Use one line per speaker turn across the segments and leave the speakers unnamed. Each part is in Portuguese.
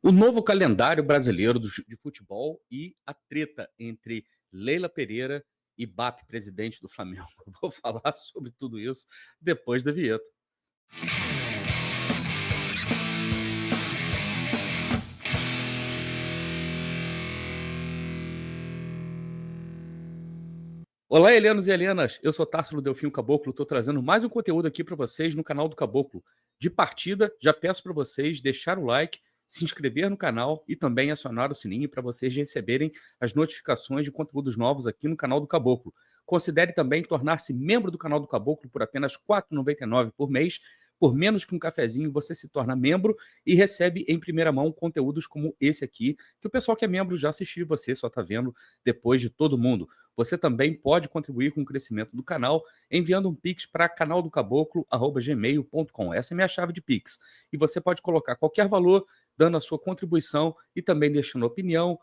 O novo calendário brasileiro de futebol e a treta entre Leila Pereira e BAP, presidente do Flamengo. Vou falar sobre tudo isso depois da vinheta. Olá, helenos e helenas. Eu sou Társilo Delfim Caboclo. Estou trazendo mais um conteúdo aqui para vocês no canal do Caboclo. De partida, já peço para vocês deixar o like, se inscrever no canal e também acionar o sininho para vocês receberem as notificações de conteúdos novos aqui no canal do Caboclo. Considere também tornar-se membro do canal do Caboclo por apenas R$ 4,99 por mês. Por menos que um cafezinho, você se torna membro e recebe em primeira mão conteúdos como esse aqui, que o pessoal que é membro já assistiu e você só está vendo depois de todo mundo. Você também pode contribuir com o crescimento do canal enviando um pix para canaldocaboclo@gmail.com. Essa é a minha chave de pix. E você pode colocar qualquer valor dando a sua contribuição e também deixando opinião,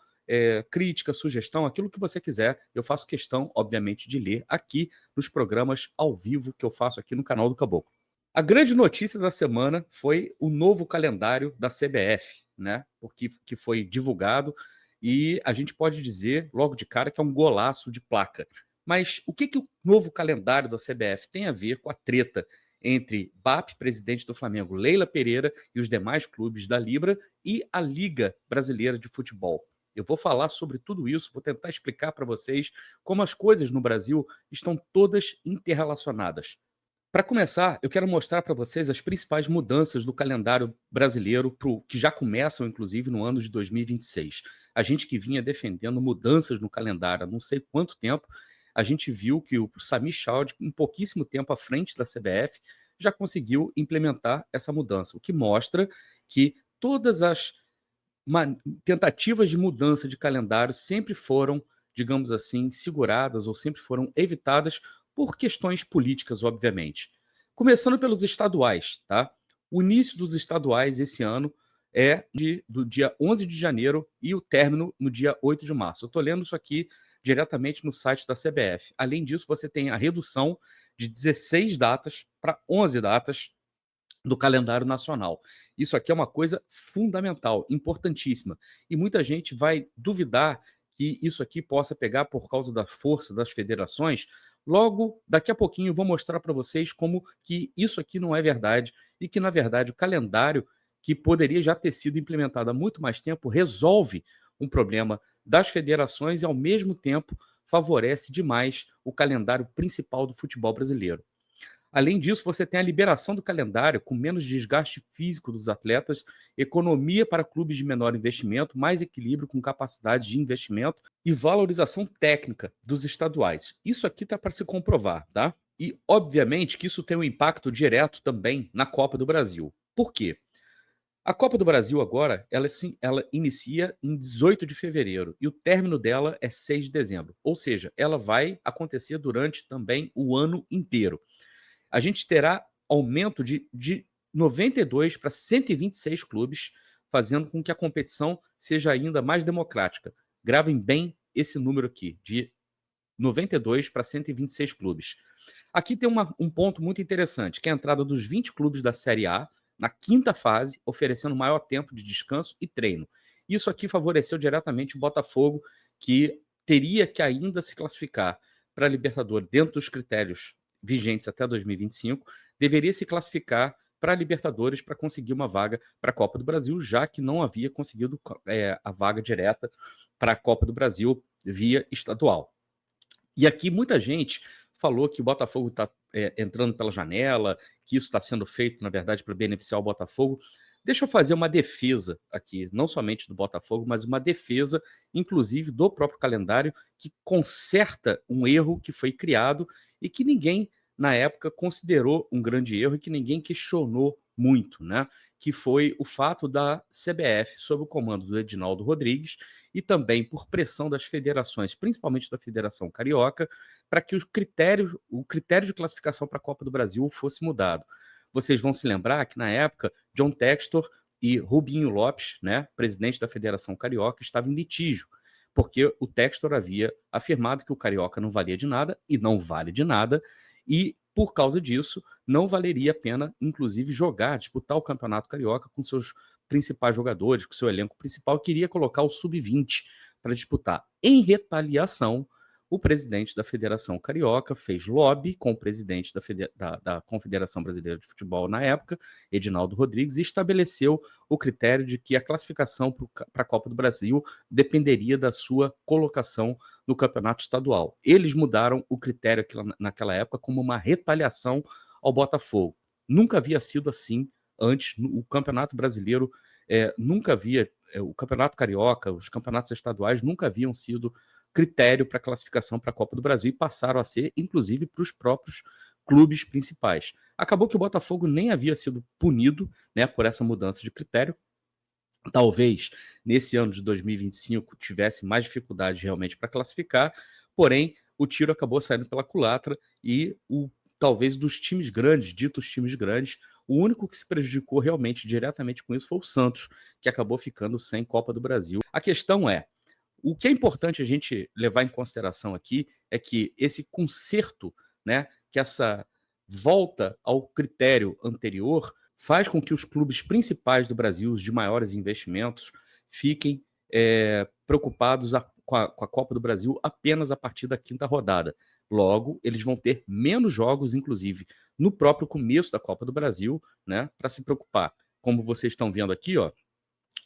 crítica, sugestão, aquilo que você quiser. Eu faço questão, obviamente, de ler aqui nos programas ao vivo que eu faço aqui no canal do Caboclo. A grande notícia da semana foi o novo calendário da CBF, né? Porque que foi divulgado e a gente pode dizer logo de cara que é um golaço de placa. Mas o que o novo calendário da CBF tem a ver com a treta entre BAP, presidente do Flamengo, Leila Pereira e os demais clubes da Libra e a Liga Brasileira de Futebol? Eu vou falar sobre tudo isso, vou tentar explicar para vocês como as coisas no Brasil estão todas interrelacionadas. Para começar, eu quero mostrar para vocês as principais mudanças do calendário brasileiro, que já começam, inclusive, no ano de 2026. A gente que vinha defendendo mudanças no calendário há não sei quanto tempo, a gente viu que o Sami Chaud, em pouquíssimo tempo à frente da CBF, já conseguiu implementar essa mudança, o que mostra que todas as tentativas de mudança de calendário sempre foram, digamos assim, seguradas ou sempre foram evitadas por questões políticas, obviamente. Começando pelos estaduais, tá? O início dos estaduais esse ano é do dia 11 de janeiro e o término no dia 8 de março. Eu estou lendo isso aqui diretamente no site da CBF. Além disso, você tem a redução de 16 datas para 11 datas do calendário nacional. Isso aqui é uma coisa fundamental, importantíssima. E muita gente vai duvidar que isso aqui possa pegar por causa da força das federações. Logo, daqui a pouquinho, eu vou mostrar para vocês como que isso aqui não é verdade e que, na verdade, o calendário que poderia já ter sido implementado há muito mais tempo resolve um problema das federações e, ao mesmo tempo, favorece demais o calendário principal do futebol brasileiro. Além disso, você tem a liberação do calendário com menos desgaste físico dos atletas, economia para clubes de menor investimento, mais equilíbrio com capacidade de investimento e valorização técnica dos estaduais. Isso aqui está para se comprovar, tá? E, obviamente, que isso tem um impacto direto também na Copa do Brasil. Por quê? A Copa do Brasil agora, ela inicia em 18 de fevereiro e o término dela é 6 de dezembro. Ou seja, ela vai acontecer durante também o ano inteiro. A gente terá aumento de 92 para 126 clubes, fazendo com que a competição seja ainda mais democrática. Gravem bem esse número aqui, de 92 para 126 clubes. Aqui tem um ponto muito interessante, que é a entrada dos 20 clubes da Série A, na quinta fase, oferecendo maior tempo de descanso e treino. Isso aqui favoreceu diretamente o Botafogo, que teria que ainda se classificar para a Libertadores dentro dos critérios vigentes até 2025, deveria se classificar para a Libertadores para conseguir uma vaga para a Copa do Brasil, já que não havia conseguido a vaga direta para a Copa do Brasil via estadual. E aqui muita gente falou que o Botafogo está entrando pela janela, que isso está sendo feito, na verdade, para beneficiar o Botafogo. Deixa eu fazer uma defesa aqui, não somente do Botafogo, mas uma defesa, inclusive, do próprio calendário, que conserta um erro que foi criado e que ninguém, na época, considerou um grande erro e que ninguém questionou muito, né? Que foi o fato da CBF, sob o comando do Edinaldo Rodrigues, e também por pressão das federações, principalmente da Federação Carioca, para que o critério de classificação para a Copa do Brasil fosse mudado. Vocês vão se lembrar que, na época, John Textor e Rubinho Lopes, né, presidente da Federação Carioca, estavam em litígio, porque o Textor havia afirmado que o Carioca não valia de nada, e não vale de nada, e, por causa disso, não valeria a pena, inclusive, disputar o Campeonato Carioca com seus principais jogadores, com o seu elenco principal, queria colocar o sub-20 para disputar. Em retaliação, o presidente da Federação Carioca fez lobby com o presidente da Confederação Brasileira de Futebol na época, Edinaldo Rodrigues, e estabeleceu o critério de que a classificação para a Copa do Brasil dependeria da sua colocação no campeonato estadual. Eles mudaram o critério naquela época como uma retaliação ao Botafogo. Nunca havia sido assim antes. O Campeonato Brasileiro nunca havia, o Campeonato Carioca, os campeonatos estaduais nunca haviam sido critério para classificação para a Copa do Brasil e passaram a ser, inclusive, para os próprios clubes principais. Acabou que o Botafogo nem havia sido punido, né, por essa mudança de critério. Talvez nesse ano de 2025 tivesse mais dificuldade realmente para classificar, porém o tiro acabou saindo pela culatra e talvez dos times grandes, ditos times grandes, o único que se prejudicou realmente diretamente com isso foi o Santos, que acabou ficando sem Copa do Brasil. A questão é, o que é importante a gente levar em consideração aqui é que esse conserto, né, que essa volta ao critério anterior faz com que os clubes principais do Brasil, os de maiores investimentos, fiquem preocupados com a Copa do Brasil apenas a partir da quinta rodada. Logo, eles vão ter menos jogos, inclusive, no próprio começo da Copa do Brasil, né, para se preocupar. Como vocês estão vendo aqui, ó,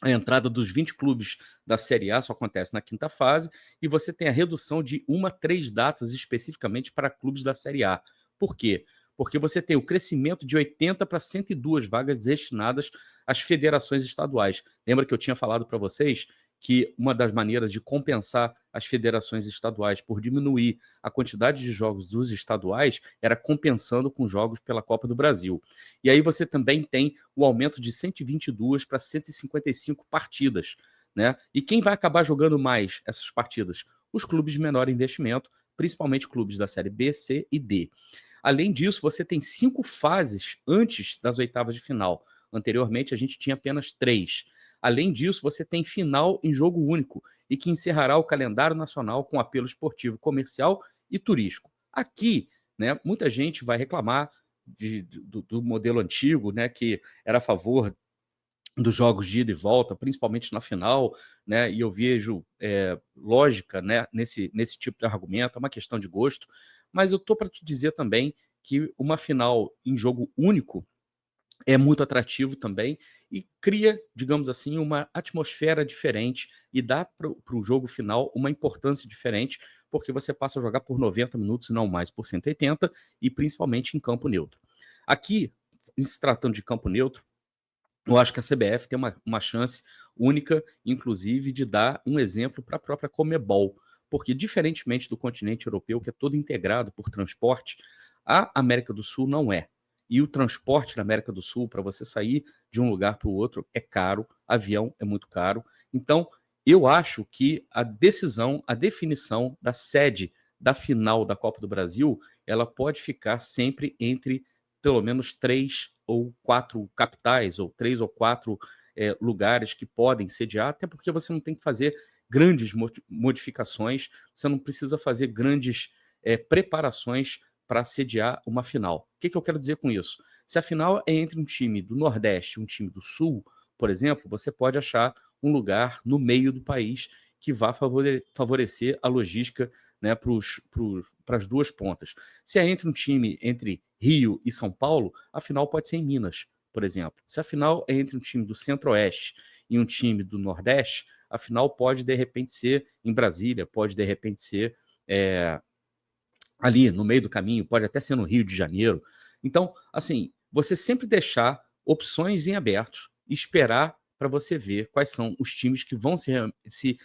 a entrada dos 20 clubes da Série A só acontece na quinta fase e você tem a redução de 1 a 3 datas especificamente para clubes da Série A. Por quê? Porque você tem o crescimento de 80 para 102 vagas destinadas às federações estaduais. Lembra que eu tinha falado para vocês que uma das maneiras de compensar as federações estaduais por diminuir a quantidade de jogos dos estaduais era compensando com jogos pela Copa do Brasil. E aí você também tem o aumento de 122 para 155 partidas, né? E quem vai acabar jogando mais essas partidas? Os clubes de menor investimento, principalmente clubes da Série B, C e D. Além disso, você tem 5 fases antes das oitavas de final. Anteriormente, a gente tinha apenas 3. Além disso, você tem final em jogo único e que encerrará o calendário nacional com apelo esportivo, comercial e turístico. Aqui, né, muita gente vai reclamar do modelo antigo, né, que era a favor dos jogos de ida e volta, principalmente na final, né, e eu vejo lógica, né, nesse tipo de argumento, é uma questão de gosto, mas eu estou para te dizer também que uma final em jogo único é muito atrativo também e cria, digamos assim, uma atmosfera diferente e dá para o jogo final uma importância diferente, porque você passa a jogar por 90 minutos e não mais por 180, e principalmente em campo neutro. Aqui, se tratando de campo neutro, eu acho que a CBF tem uma chance única, inclusive, de dar um exemplo para a própria Conmebol, porque diferentemente do continente europeu, que é todo integrado por transporte, a América do Sul não é. E o transporte na América do Sul, para você sair de um lugar para o outro, é caro, avião é muito caro. Então, eu acho que a decisão, a definição da sede da final da Copa do Brasil, ela pode ficar sempre entre pelo menos 3 ou 4 capitais, ou 3 ou 4 lugares que podem sediar, até porque você não tem que fazer grandes modificações, você não precisa fazer grandes preparações para sediar uma final. O que eu quero dizer com isso? Se a final é entre um time do Nordeste e um time do Sul, por exemplo, você pode achar um lugar no meio do país que vá favorecer a logística, né, para as duas pontas. Se é entre um time entre Rio e São Paulo, a final pode ser em Minas, por exemplo. Se a final é entre um time do Centro-Oeste e um time do Nordeste, a final pode, de repente, ser em Brasília, pode, de repente, ser ali no meio do caminho, pode até ser no Rio de Janeiro. Então, assim, você sempre deixar opções em aberto e esperar para você ver quais são os times que vão se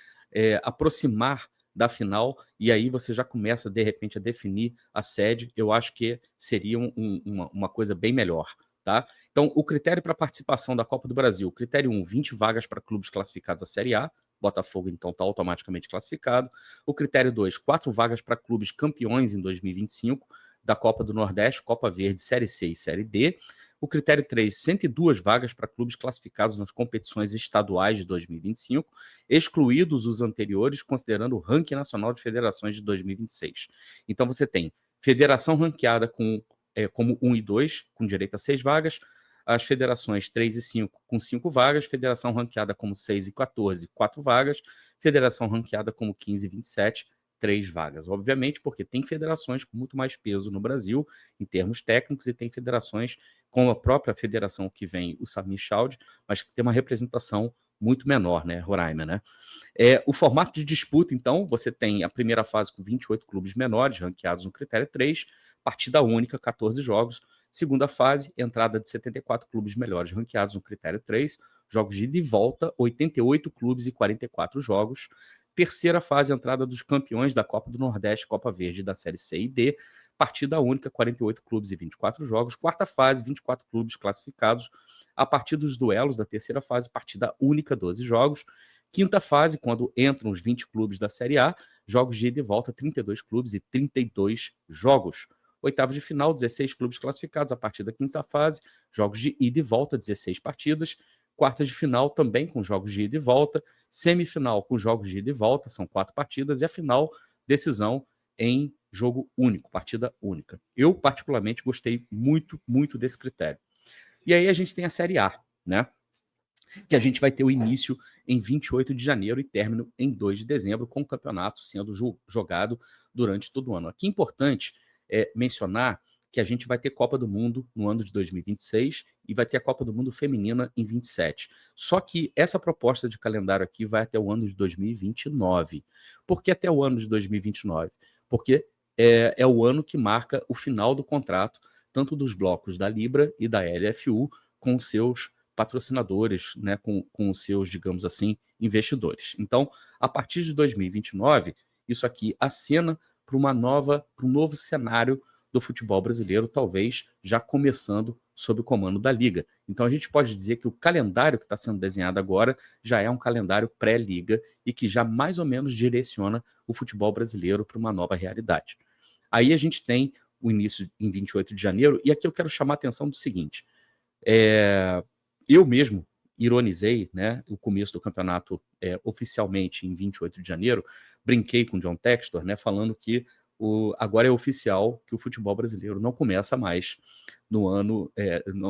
aproximar da final, e aí você já começa, de repente, a definir a sede. Eu acho que seria uma coisa bem melhor. Tá? Então, o critério para participação da Copa do Brasil, critério 1, 20 vagas para clubes classificados à Série A, Botafogo, então, está automaticamente classificado. O critério 2, 4 vagas para clubes campeões em 2025 da Copa do Nordeste, Copa Verde, Série C e Série D. O critério 3, 102 vagas para clubes classificados nas competições estaduais de 2025, excluídos os anteriores, considerando o ranking nacional de federações de 2026. Então você tem federação ranqueada como 1 e 2, com direito a 6 vagas, as federações 3 e 5 com 5 vagas, federação ranqueada como 6 e 14, 4 vagas, federação ranqueada como 15 e 27, 3 vagas. Obviamente, porque tem federações com muito mais peso no Brasil, em termos técnicos, e tem federações, como a própria federação que vem, o Samir Chaud, mas que tem uma representação muito menor, né, Roraima, né? O formato de disputa, então, você tem a primeira fase com 28 clubes menores, ranqueados no critério 3, partida única, 14 jogos. Segunda fase, entrada de 74 clubes melhores, ranqueados no critério 3, jogos de ida e volta, 88 clubes e 44 jogos. Terceira fase, entrada dos campeões da Copa do Nordeste, Copa Verde da Série C e D, partida única, 48 clubes e 24 jogos. Quarta fase, 24 clubes classificados. A partir dos duelos da terceira fase, partida única, 12 jogos. Quinta fase, quando entram os 20 clubes da Série A, jogos de ida e volta, 32 clubes e 32 jogos. Oitavas de final, 16 clubes classificados a partir da quinta fase, jogos de ida e volta, 16 partidas. Quartas de final também com jogos de ida e volta. Semifinal com jogos de ida e volta, são 4 partidas. E a final, decisão em jogo único, partida única. Eu, particularmente, gostei muito, muito desse critério. E aí a gente tem a Série A, né? Que a gente vai ter o início em 28 de janeiro e término em 2 de dezembro, com o campeonato sendo jogado durante todo o ano. Aqui é importante mencionar que a gente vai ter Copa do Mundo no ano de 2026 e vai ter a Copa do Mundo feminina em 27. Só que essa proposta de calendário aqui vai até o ano de 2029. Por que até o ano de 2029? Porque é o ano que marca o final do contrato, tanto dos blocos da Libra e da LFU, com seus patrocinadores, né, com os seus, digamos assim, investidores. Então, a partir de 2029, isso aqui acena para um novo cenário do futebol brasileiro, talvez já começando sob o comando da Liga. Então, a gente pode dizer que o calendário que está sendo desenhado agora já é um calendário pré-Liga e que já mais ou menos direciona o futebol brasileiro para uma nova realidade. Aí a gente tem o início em 28 de janeiro, e aqui eu quero chamar a atenção do seguinte: eu mesmo ironizei, né, o começo do campeonato oficialmente em 28 de janeiro, brinquei com o John Textor, né, falando que agora é oficial que o futebol brasileiro não começa mais no ano,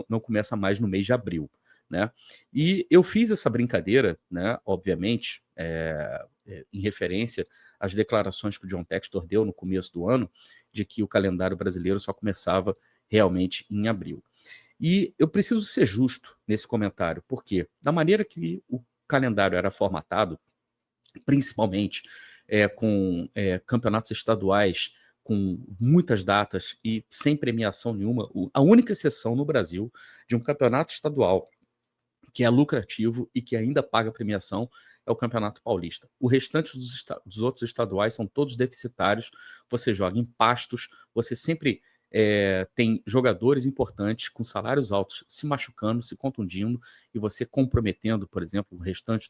não começa mais no mês de abril, né? E eu fiz essa brincadeira, né, obviamente, em referência às declarações que o John Textor deu no começo do ano, de que o calendário brasileiro só começava realmente em abril. E eu preciso ser justo nesse comentário, porque da maneira que o calendário era formatado, principalmente com campeonatos estaduais com muitas datas e sem premiação nenhuma, a única exceção no Brasil de um campeonato estadual que é lucrativo e que ainda paga premiação é o Campeonato Paulista. O restante dos outros estaduais são todos deficitários, você joga em pastos, você sempre tem jogadores importantes com salários altos se machucando, se contundindo e você comprometendo, por exemplo, o restante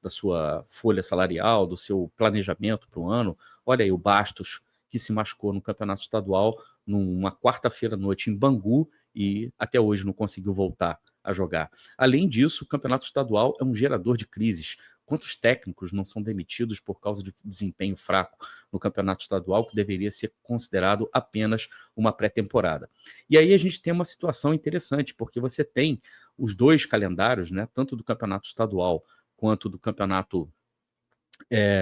da sua folha salarial, do seu planejamento para o ano. Olha aí o Bastos, que se machucou no campeonato estadual numa quarta-feira à noite em Bangu e até hoje não conseguiu voltar a jogar. Além disso, o campeonato estadual é um gerador de crises. Quantos técnicos não são demitidos por causa de desempenho fraco no campeonato estadual, que deveria ser considerado apenas uma pré-temporada? E aí a gente tem uma situação interessante, porque você tem os dois calendários, né, tanto do campeonato estadual quanto do campeonato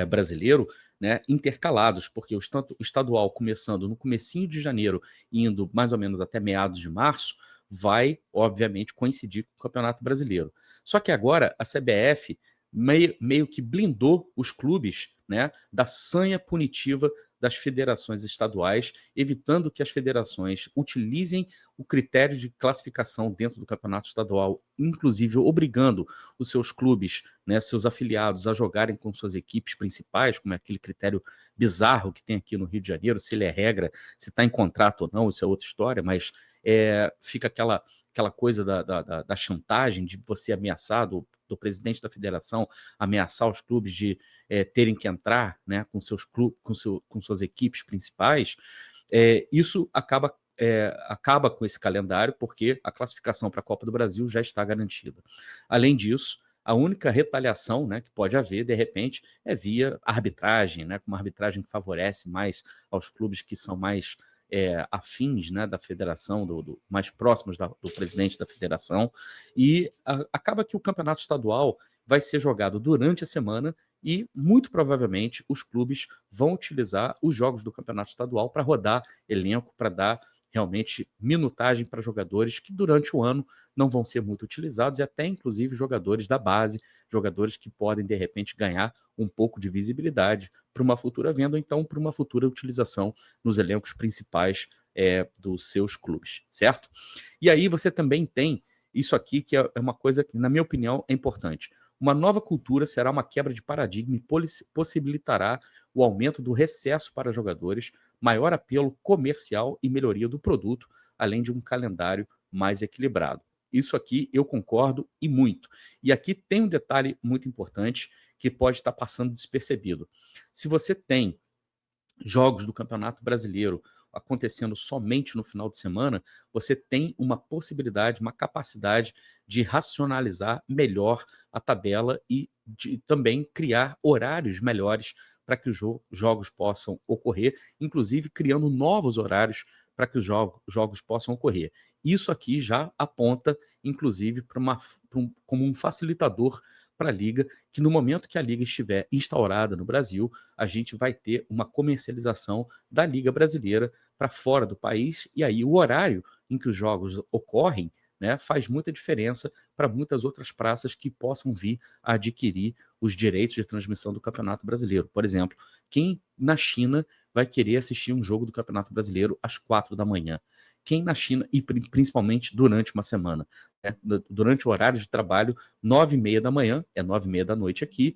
brasileiro, né, intercalados, porque o estadual começando no comecinho de janeiro, indo mais ou menos até meados de março, vai, obviamente, coincidir com o Campeonato Brasileiro. Só que agora a CBF meio que blindou os clubes, né, da sanha punitiva das federações estaduais, evitando que as federações utilizem o critério de classificação dentro do campeonato estadual, inclusive obrigando os seus clubes, né, seus afiliados a jogarem com suas equipes principais, como é aquele critério bizarro que tem aqui no Rio de Janeiro, se ele é regra, se está em contrato ou não, isso é outra história, mas fica aquela coisa da chantagem, de você ameaçar, do presidente da federação ameaçar os clubes de terem que entrar, né, com suas equipes principais. Isso acaba com esse calendário, porque a classificação para a Copa do Brasil já está garantida. Além disso, a única retaliação, né, que pode haver, de repente, é via arbitragem, né, com uma arbitragem que favorece mais aos clubes que são mais afins, né, da federação, mais próximos do presidente da federação, e acaba que o campeonato estadual vai ser jogado durante a semana e, muito provavelmente, os clubes vão utilizar os jogos do campeonato estadual para rodar elenco, para dar realmente minutagem para jogadores que durante o ano não vão ser muito utilizados, e até inclusive jogadores da base, jogadores que podem de repente ganhar um pouco de visibilidade para uma futura venda, ou então para uma futura utilização nos elencos principais dos seus clubes, certo? E aí você também tem isso aqui, que é uma coisa que, na minha opinião, é importante. Uma nova cultura será uma quebra de paradigma e possibilitará o aumento do recesso para jogadores, maior apelo comercial e melhoria do produto, além de um calendário mais equilibrado. Isso aqui eu concordo e muito. E aqui tem um detalhe muito importante que pode estar passando despercebido. Se você tem jogos do Campeonato Brasileiro acontecendo somente no final de semana, você tem uma possibilidade, uma capacidade de racionalizar melhor a tabela e de também criar horários melhores para que os jogos possam ocorrer, inclusive criando novos horários para que os jogos possam ocorrer. Isso aqui já aponta, inclusive, como um facilitador para a Liga, que no momento que a Liga estiver instaurada no Brasil, a gente vai ter uma comercialização da Liga Brasileira para fora do país, e aí o horário em que os jogos ocorrem, né, faz muita diferença para muitas outras praças que possam vir a adquirir os direitos de transmissão do Campeonato Brasileiro. Por exemplo, quem na China vai querer assistir um jogo do Campeonato Brasileiro às 4 da manhã? Quem na China, e principalmente durante uma semana, né, durante o horário de trabalho, 9h30 da manhã, 9h30 da noite aqui,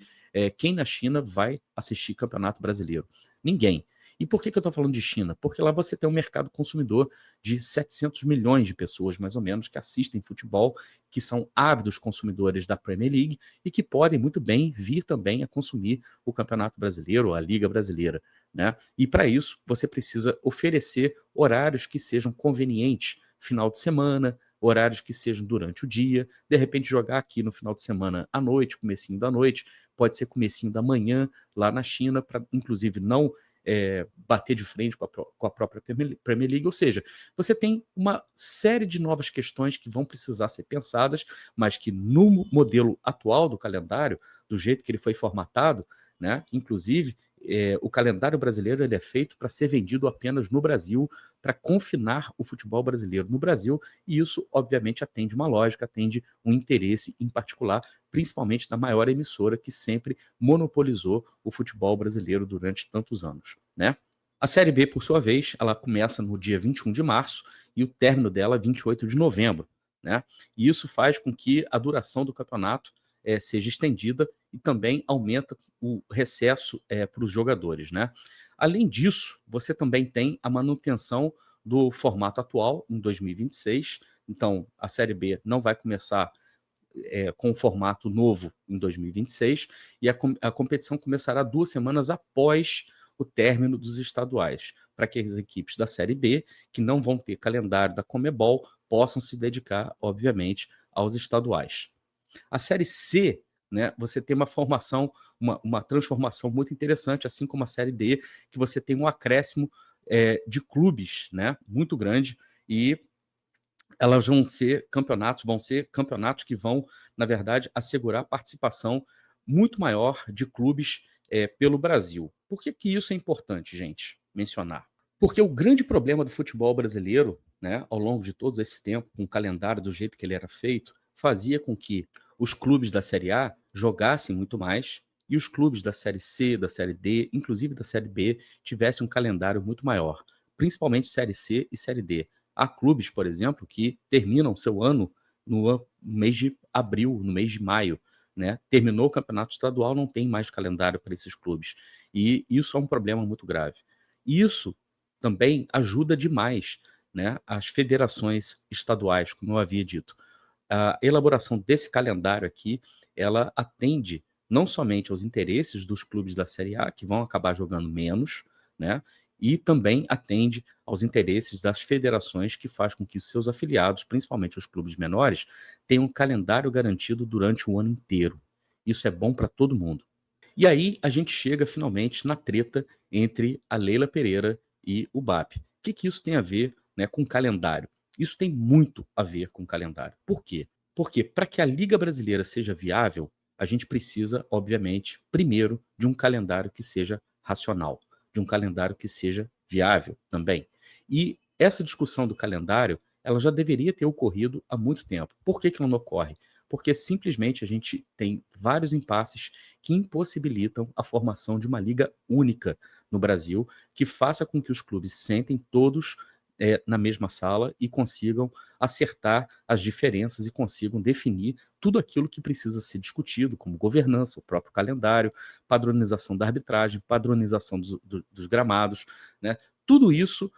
quem na China vai assistir Campeonato Brasileiro? Ninguém. E por que eu estou falando de China? Porque lá você tem um mercado consumidor de 700 milhões de pessoas, mais ou menos, que assistem futebol, que são ávidos consumidores da Premier League e que podem muito bem vir também a consumir o Campeonato Brasileiro, a Liga Brasileira, né? E para isso você precisa oferecer horários que sejam convenientes, final de semana, horários que sejam durante o dia, de repente jogar aqui no final de semana à noite, comecinho da noite, pode ser comecinho da manhã lá na China, para inclusive não bater de frente com a própria Premier League, ou seja, você tem uma série de novas questões que vão precisar ser pensadas, mas que no modelo atual do calendário, do jeito que ele foi formatado, né, inclusive o calendário brasileiro ele é feito para ser vendido apenas no Brasil, para confinar o futebol brasileiro no Brasil, e isso obviamente atende uma lógica, atende um interesse em particular, principalmente da maior emissora que sempre monopolizou o futebol brasileiro durante tantos anos, né? A Série B, por sua vez, ela começa no dia 21 de março e o término dela é 28 de novembro, né? E isso faz com que a duração do campeonato seja estendida e também aumenta o recesso para os jogadores, né? Além disso, você também tem a manutenção do formato atual em 2026. Então, a Série B não vai começar com o formato novo em 2026 e a competição começará 2 semanas após o término dos estaduais, para que as equipes da Série B, que não vão ter calendário da Conmebol, possam se dedicar, obviamente, aos estaduais. A Série C, né, você tem uma transformação muito interessante, assim como a Série D, que você tem um acréscimo de clubes, né, muito grande, e elas vão ser campeonatos que vão, na verdade, assegurar a participação muito maior de clubes pelo Brasil. Por que isso é importante, gente, mencionar? Porque o grande problema do futebol brasileiro, né, ao longo de todo esse tempo, com o calendário do jeito que ele era feito, fazia com que os clubes da Série A jogassem muito mais e os clubes da Série C, da Série D, inclusive da Série B, tivessem um calendário muito maior, principalmente Série C e Série D. Há clubes, por exemplo, que terminam seu ano no mês de abril, no mês de maio, né? Terminou o campeonato estadual, não tem mais calendário para esses clubes. E isso é um problema muito grave. Isso também ajuda demais, né, as federações estaduais, como eu havia dito. A elaboração desse calendário aqui, ela atende não somente aos interesses dos clubes da Série A, que vão acabar jogando menos, né, e também atende aos interesses das federações, que faz com que os seus afiliados, principalmente os clubes menores, tenham um calendário garantido durante o ano inteiro. Isso é bom para todo mundo. E aí a gente chega finalmente na treta entre a Leila Pereira e o BAP. que isso tem a ver, né, com calendário? Isso tem muito a ver com calendário. Por quê? Porque para que a Liga Brasileira seja viável, a gente precisa, obviamente, primeiro, de um calendário que seja racional, de um calendário que seja viável também. E essa discussão do calendário, ela já deveria ter ocorrido há muito tempo. Por que ela não ocorre? Porque simplesmente a gente tem vários impasses que impossibilitam a formação de uma liga única no Brasil, que faça com que os clubes sentem todos na mesma sala e consigam acertar as diferenças e consigam definir tudo aquilo que precisa ser discutido, como governança, o próprio calendário, padronização da arbitragem, padronização dos gramados, né? Tudo isso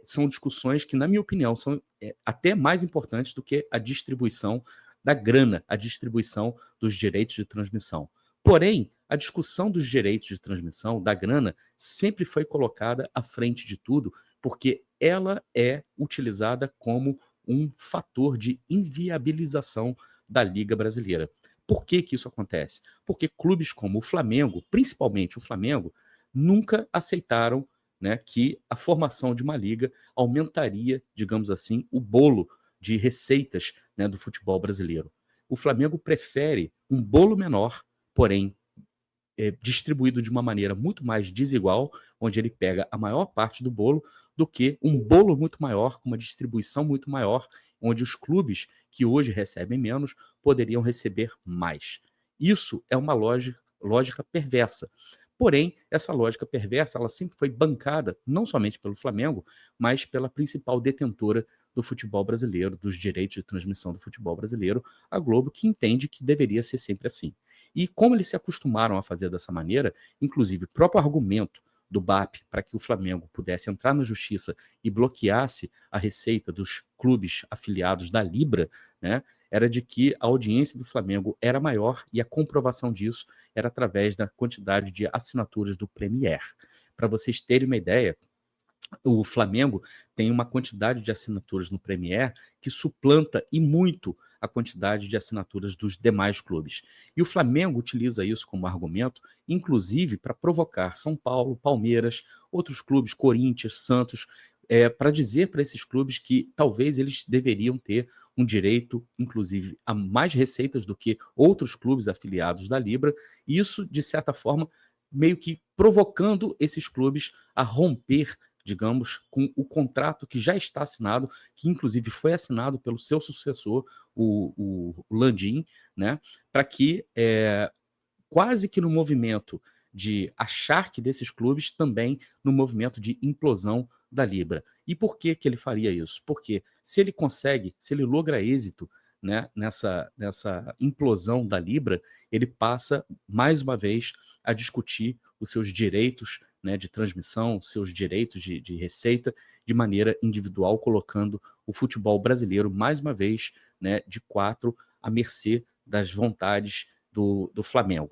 são discussões que, na minha opinião, são até mais importantes do que a distribuição da grana, a distribuição dos direitos de transmissão. Porém, a discussão dos direitos de transmissão, da grana, sempre foi colocada à frente de tudo, porque ela é utilizada como um fator de inviabilização da Liga Brasileira. Por que isso acontece? Porque clubes como o Flamengo, principalmente o Flamengo, nunca aceitaram, né, que a formação de uma liga aumentaria, digamos assim, o bolo de receitas, né, do futebol brasileiro. O Flamengo prefere um bolo menor, porém distribuído de uma maneira muito mais desigual, onde ele pega a maior parte do bolo, do que um bolo muito maior, com uma distribuição muito maior, onde os clubes que hoje recebem menos poderiam receber mais. Isso é uma lógica perversa. Porém, essa lógica perversa, ela sempre foi bancada, não somente pelo Flamengo, mas pela principal detentora do futebol brasileiro, dos direitos de transmissão do futebol brasileiro, a Globo, que entende que deveria ser sempre assim. E como eles se acostumaram a fazer dessa maneira, inclusive o próprio argumento do BAP para que o Flamengo pudesse entrar na justiça e bloqueasse a receita dos clubes afiliados da Libra, né, era de que a audiência do Flamengo era maior e a comprovação disso era através da quantidade de assinaturas do Premier. Para vocês terem uma ideia, o Flamengo tem uma quantidade de assinaturas no Premier que suplanta e muito a quantidade de assinaturas dos demais clubes. E o Flamengo utiliza isso como argumento, inclusive para provocar São Paulo, Palmeiras, outros clubes, Corinthians, Santos, para dizer para esses clubes que talvez eles deveriam ter um direito, inclusive, a mais receitas do que outros clubes afiliados da Libra, e isso, de certa forma, meio que provocando esses clubes a romper, digamos, com o contrato que já está assinado, que inclusive foi assinado pelo seu sucessor, o Landim, né, para que quase que no movimento de acharque desses clubes, também no movimento de implosão da Libra. E por que ele faria isso? Porque se ele consegue, se ele logra êxito, né, nessa implosão da Libra, ele passa, mais uma vez, a discutir os seus direitos, né, de transmissão, seus direitos de receita, de maneira individual, colocando o futebol brasileiro, mais uma vez, né, de quatro, à mercê das vontades do Flamengo.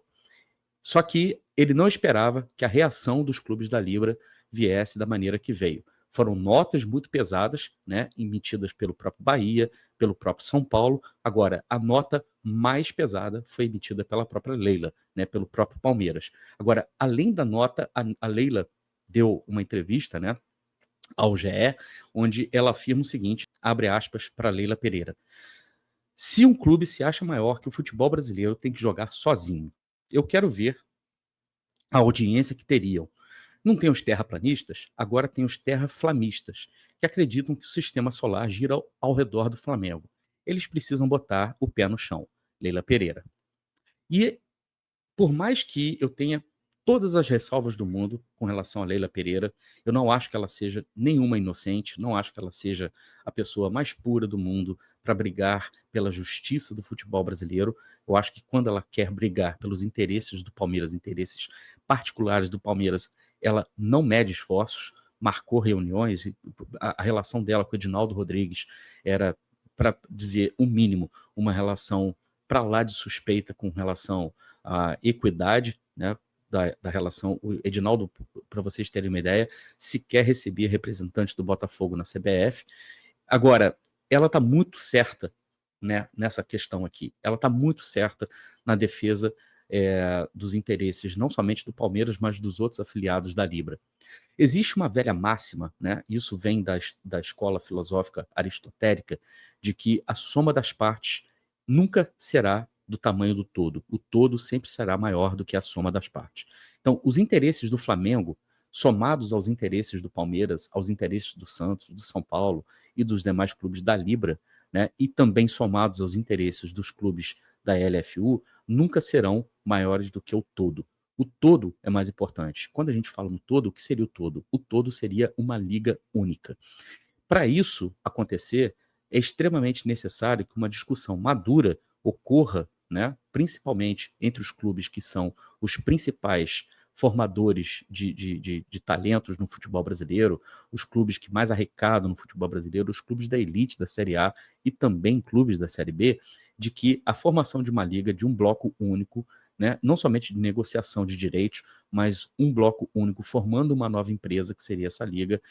Só que ele não esperava que a reação dos clubes da Libra viesse da maneira que veio. Foram notas muito pesadas, né, emitidas pelo próprio Bahia, pelo próprio São Paulo. Agora, a nota mais pesada foi emitida pela própria Leila, né, pelo próprio Palmeiras. Agora, além da nota, a Leila deu uma entrevista, né, ao GE, onde ela afirma o seguinte, abre aspas para Leila Pereira: se um clube se acha maior que o futebol brasileiro, tem que jogar sozinho. Eu quero ver a audiência que teriam. Não tem os terraplanistas, agora tem os terraflamistas, que acreditam que o sistema solar gira ao redor do Flamengo. Eles precisam botar o pé no chão. Leila Pereira. E por mais que eu tenha todas as ressalvas do mundo com relação a Leila Pereira, eu não acho que ela seja nenhuma inocente, não acho que ela seja a pessoa mais pura do mundo para brigar pela justiça do futebol brasileiro. Eu acho que quando ela quer brigar pelos interesses do Palmeiras, interesses particulares do Palmeiras, ela não mede esforços, marcou reuniões, e a relação dela com o Edinaldo Rodrigues era, para dizer o mínimo, uma relação para lá de suspeita com relação à equidade, né, da relação. O Edinaldo, para vocês terem uma ideia, sequer recebia representante do Botafogo na CBF. Agora, ela está muito certa, né, nessa questão aqui. Ela está muito certa na defesa dos interesses não somente do Palmeiras, mas dos outros afiliados da Libra. Existe uma velha máxima, né? Isso vem da escola filosófica aristotélica, de que a soma das partes nunca será do tamanho do todo. O todo sempre será maior do que a soma das partes. Então, os interesses do Flamengo, somados aos interesses do Palmeiras, aos interesses do Santos, do São Paulo e dos demais clubes da Libra, né? E também somados aos interesses dos clubes da LFU, nunca serão maiores do que o todo. O todo é mais importante. Quando a gente fala no todo, o que seria o todo? O todo seria uma liga única. Para isso acontecer, é extremamente necessário que uma discussão madura ocorra, né, principalmente entre os clubes que são os principais formadores de talentos no futebol brasileiro, os clubes que mais arrecadam no futebol brasileiro, os clubes da elite da Série A e também clubes da Série B, de que a formação de uma liga, de um bloco único, né, não somente de negociação de direitos, mas um bloco único formando uma nova empresa, que seria essa liga,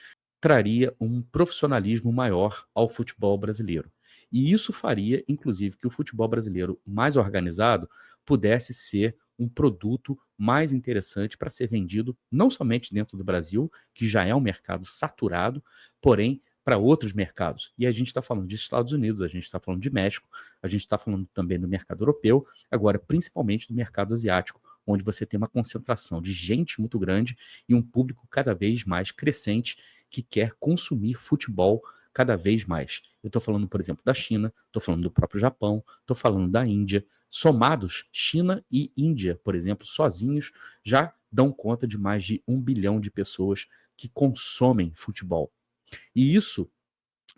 traria um profissionalismo maior ao futebol brasileiro. E isso faria, inclusive, que o futebol brasileiro mais organizado pudesse ser um produto mais interessante para ser vendido, não somente dentro do Brasil, que já é um mercado saturado, porém para outros mercados. E a gente está falando de Estados Unidos, a gente está falando de México, a gente está falando também do mercado europeu, agora principalmente do mercado asiático, onde você tem uma concentração de gente muito grande e um público cada vez mais crescente que quer consumir futebol cada vez mais. Eu estou falando, por exemplo, da China, estou falando do próprio Japão, estou falando da Índia. Somados, China e Índia, por exemplo, sozinhos, já dão conta de mais de 1 bilhão de pessoas que consomem futebol. E isso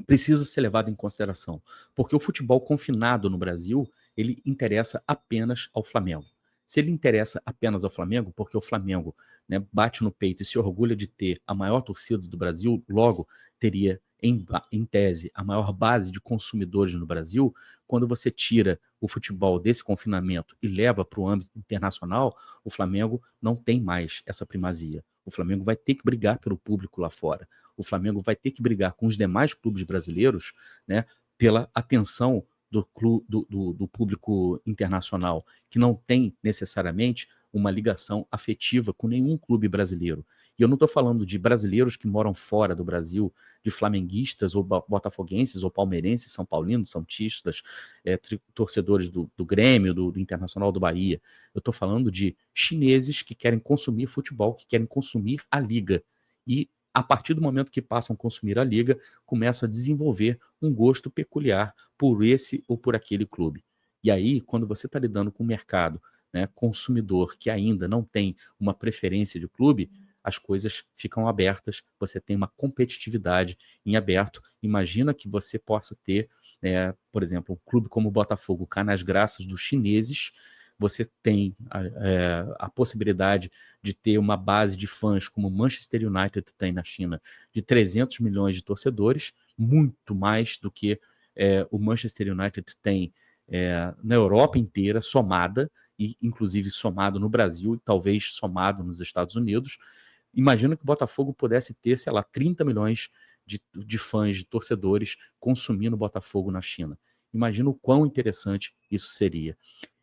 precisa ser levado em consideração, porque o futebol confinado no Brasil, ele interessa apenas ao Flamengo. Se ele interessa apenas ao Flamengo, porque o Flamengo, né, bate no peito e se orgulha de ter a maior torcida do Brasil, logo teria, em tese, a maior base de consumidores no Brasil, quando você tira o futebol desse confinamento e leva para o âmbito internacional, o Flamengo não tem mais essa primazia. O Flamengo vai ter que brigar pelo público lá fora. O Flamengo vai ter que brigar com os demais clubes brasileiros, né, pela atenção do público internacional, que não tem necessariamente uma ligação afetiva com nenhum clube brasileiro. E eu não estou falando de brasileiros que moram fora do Brasil, de flamenguistas ou botafoguenses ou palmeirenses, são paulinos, santistas, torcedores do Grêmio, do Internacional do Bahia. Eu estou falando de chineses que querem consumir futebol, que querem consumir a liga. E a partir do momento que passam a consumir a liga, começam a desenvolver um gosto peculiar por esse ou por aquele clube. E aí, quando você está lidando com o mercado, né, consumidor que ainda não tem uma preferência de clube, as coisas ficam abertas, você tem uma competitividade em aberto. Imagina que você possa ter, por exemplo, um clube como o Botafogo cai nas graças dos chineses, você tem a possibilidade de ter uma base de fãs como o Manchester United tem na China, de 300 milhões de torcedores, muito mais do que o Manchester United tem na Europa inteira, somada, e inclusive somado no Brasil, e talvez somado nos Estados Unidos. Imagina que o Botafogo pudesse ter, sei lá, 30 milhões de fãs, de torcedores consumindo o Botafogo na China. Imagina o quão interessante isso seria.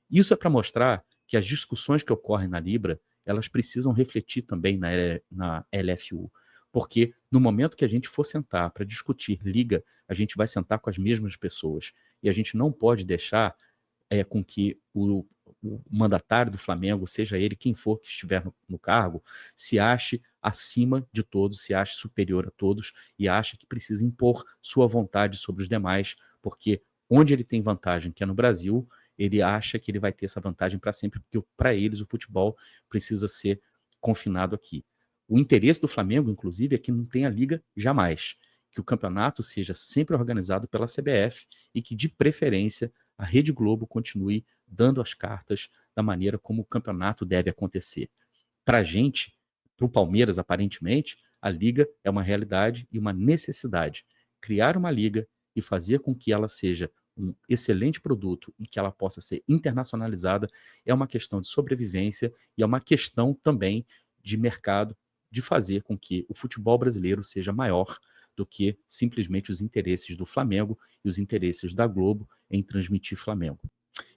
Isso é para mostrar que as discussões que ocorrem na Libra, elas precisam refletir também na LFU. Porque no momento que a gente for sentar para discutir liga, a gente vai sentar com as mesmas pessoas. E a gente não pode deixar com que o mandatário do Flamengo, seja ele quem for que estiver no cargo, se ache acima de todos, se ache superior a todos e ache que precisa impor sua vontade sobre os demais, porque onde ele tem vantagem, que é no Brasil, ele acha que ele vai ter essa vantagem para sempre, porque para eles o futebol precisa ser confinado aqui. O interesse do Flamengo, inclusive, é que não tenha liga jamais, que o campeonato seja sempre organizado pela CBF e que, de preferência, a Rede Globo continue dando as cartas da maneira como o campeonato deve acontecer. Para a gente, para o Palmeiras, aparentemente, a liga é uma realidade e uma necessidade. Criar uma liga e fazer com que ela seja um excelente produto e que ela possa ser internacionalizada é uma questão de sobrevivência e é uma questão também de mercado, de fazer com que o futebol brasileiro seja maior do que simplesmente os interesses do Flamengo e os interesses da Globo em transmitir Flamengo.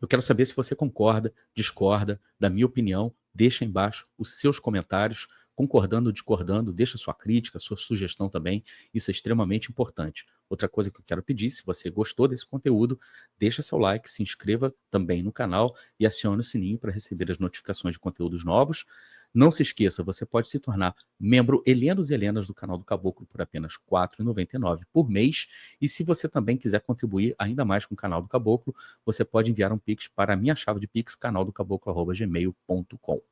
Eu quero saber se você concorda, discorda da minha opinião. Deixa aí embaixo os seus comentários, concordando ou discordando, deixa sua crítica, sua sugestão também. Isso é extremamente importante. Outra coisa que eu quero pedir, se você gostou desse conteúdo, deixa seu like, se inscreva também no canal e acione o sininho para receber as notificações de conteúdos novos. Não se esqueça, você pode se tornar membro Helenos e Helenas do canal do Caboclo por apenas R$ 4,99 por mês. E se você também quiser contribuir ainda mais com o canal do Caboclo, você pode enviar um Pix para a minha chave de Pix, canaldocaboclo@gmail.com.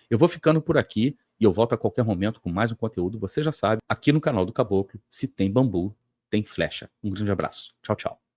Eu vou ficando por aqui e eu volto a qualquer momento com mais um conteúdo. Você já sabe, aqui no canal do Caboclo, se tem bambu, tem flecha. Um grande abraço. Tchau, tchau.